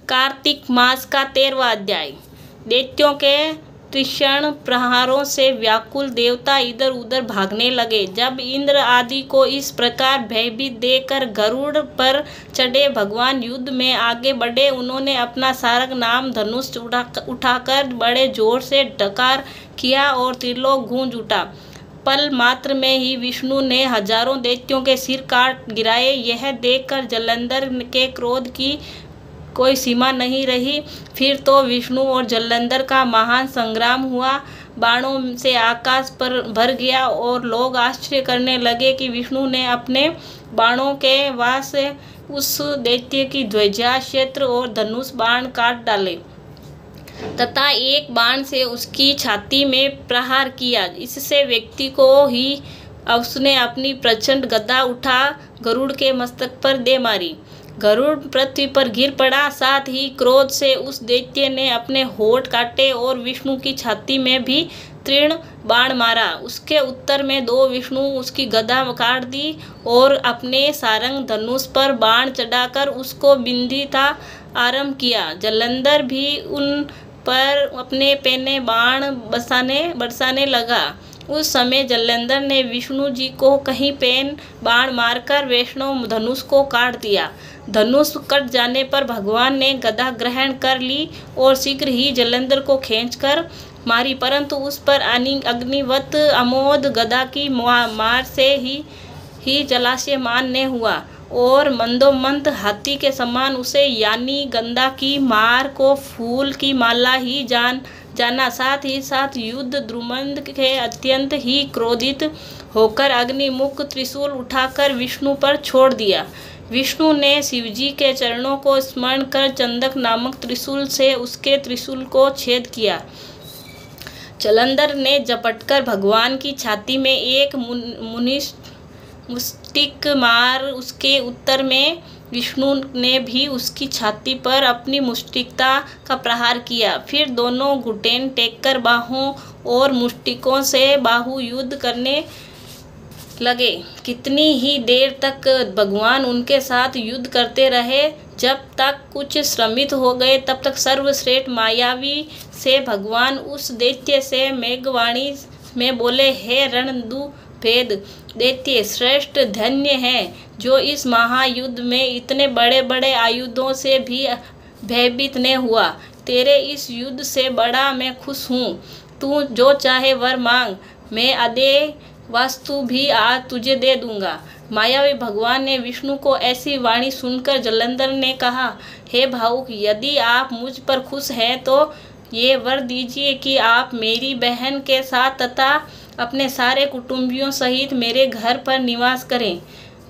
कार्तिक मास का 13वां अध्याय। दैत्यों के तीक्ष्ण प्रहारों से व्याकुल देवता इधर उधर भागने लगे। जब इंद्र आदि को इस प्रकार भयभीत देखकर गरुड़ पर चढ़े भगवान युद्ध में आगे बढ़े। उन्होंने अपना सारंग नाम धनुष उठाकर बड़े जोर से डकार किया और त्रिलोक गूंज उठा। पल मात्र में ही विष्णु ने हजारों दैत्यों के सिर काट गिराए। यह देखकर जलंधर के क्रोध की कोई सीमा नहीं रही। फिर तो विष्णु और जलंधर का महान संग्राम हुआ। बाणों से आकाश पर भर गया और लोग आश्चर्य करने लगे कि विष्णु ने अपने बाणों के वार से उस दैत्य की ध्वजा, क्षेत्र और धनुष बाण काट डाले तथा एक बाण से उसकी छाती में प्रहार किया। इससे व्यक्ति को ही उसने अपनी प्रचंड गदा उठा गरुड़ के मस्तक पर दे मारी। गरुड़ पृथ्वी पर गिर पड़ा। साथ ही क्रोध से उस दैत्य ने अपने होठ काटे और विष्णु की छाती में भी तीक्ष्ण बाण मारा। उसके उत्तर में दो विष्णु उसकी गदा काट दी और अपने सारंग धनुष पर बाण चढ़ाकर उसको बिंदीता आरंभ किया। जलंधर भी उन पर अपने पैने बाण बरसाने लगा। उस समय जलंधर ने विष्णु जी को कहीं पैन बाण मारकर वैष्णव धनुष को काट दिया। धनुष कट जाने पर भगवान ने गदा ग्रहण कर ली और शीघ्र ही जलंधर को खींचकर मारी, परंतु उस पर अग्निवत अमोद गदा की मार से ही जलाशयमान न हुआ और मंदोमंद हाथी के समान उसे यानी गंदा की मार को फूल की माला ही जाना। साथ ही साथ युद्ध द्रुमद के अत्यंत ही क्रोधित होकर अग्निमुख त्रिशूल उठाकर विष्णु पर छोड़ दिया। विष्णु ने शिवजी के चरणों को स्मरण कर चंदक नामक त्रिशूल से उसके त्रिशूल को छेद किया। जलंधर ने झपटकर भगवान की छाती में एक मुष्टिक मार। उसके उत्तर में विष्णु ने भी उसकी छाती पर अपनी मुष्टिकता का प्रहार किया। फिर दोनों घुटने टेककर बाहों और मुष्टिकों से बाहु युद्ध करने लगे। कितनी ही देर तक भगवान उनके साथ युद्ध करते रहे। जब तक कुछ श्रमित हो गए तब तक सर्वश्रेष्ठ मायावी से भगवान उस दैत्य से मेघवाणी में बोले, हे रणदु भेद दैत्य श्रेष्ठ, धन्य है जो इस महायुद्ध में इतने बड़े बड़े आयुधों से भी भयभीत न हुआ। तेरे इस युद्ध से बड़ा मैं खुश हूँ। तू जो चाहे वर मांग, मैं अदेय वस्तु भी आज तुझे दे दूंगा। मायावी भगवान ने विष्णु को ऐसी वाणी सुनकर जलंधर ने कहा, हे भावुक, यदि आप मुझ पर खुश हैं तो ये वर दीजिए कि आप मेरी बहन के साथ तथा अपने सारे कुटुंबियों सहित मेरे घर पर निवास करें।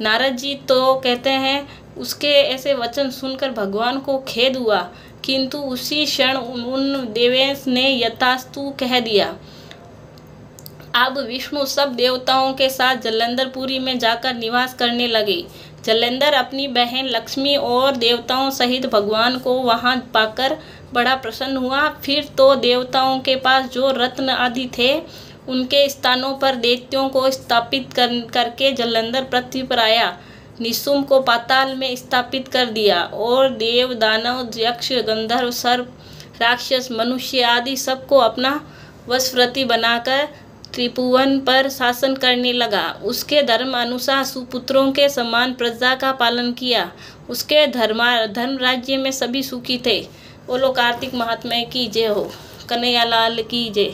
नारद जी तो कहते हैं, उसके ऐसे वचन सुनकर भगवान को खेद हुआ, किंतु उसी क्षण उन देवेश ने यथास्तु कह दिया। अब विष्णु सब देवताओं के साथ जलंधरपुरी में जाकर निवास करने लगे। जलंधर अपनी बहन लक्ष्मी और देवताओं सहित भगवान को वहां पाकर बड़ा प्रसन्न हुआ। फिर तो देवताओं के पास जो रत्न आदि थे उनके स्थानों पर दैत्यों को स्थापित करके जलंधर पृथ्वी पर आया। निशुंभ को पाताल में स्थापित कर दिया और देव, दानव, यक्ष, गंधर्व, सर्प, राक्षस, मनुष्य आदि सबको अपना वशवर्ती बनाकर त्रिभुवन पर शासन करने लगा। उसके धर्म अनुसार सुपुत्रों के समान प्रजा का पालन किया। उसके धर्म राज्य में सभी सुखी थे। बोलो कार्तिक महात्म्य की जय हो। कन्हैया लाल की जय।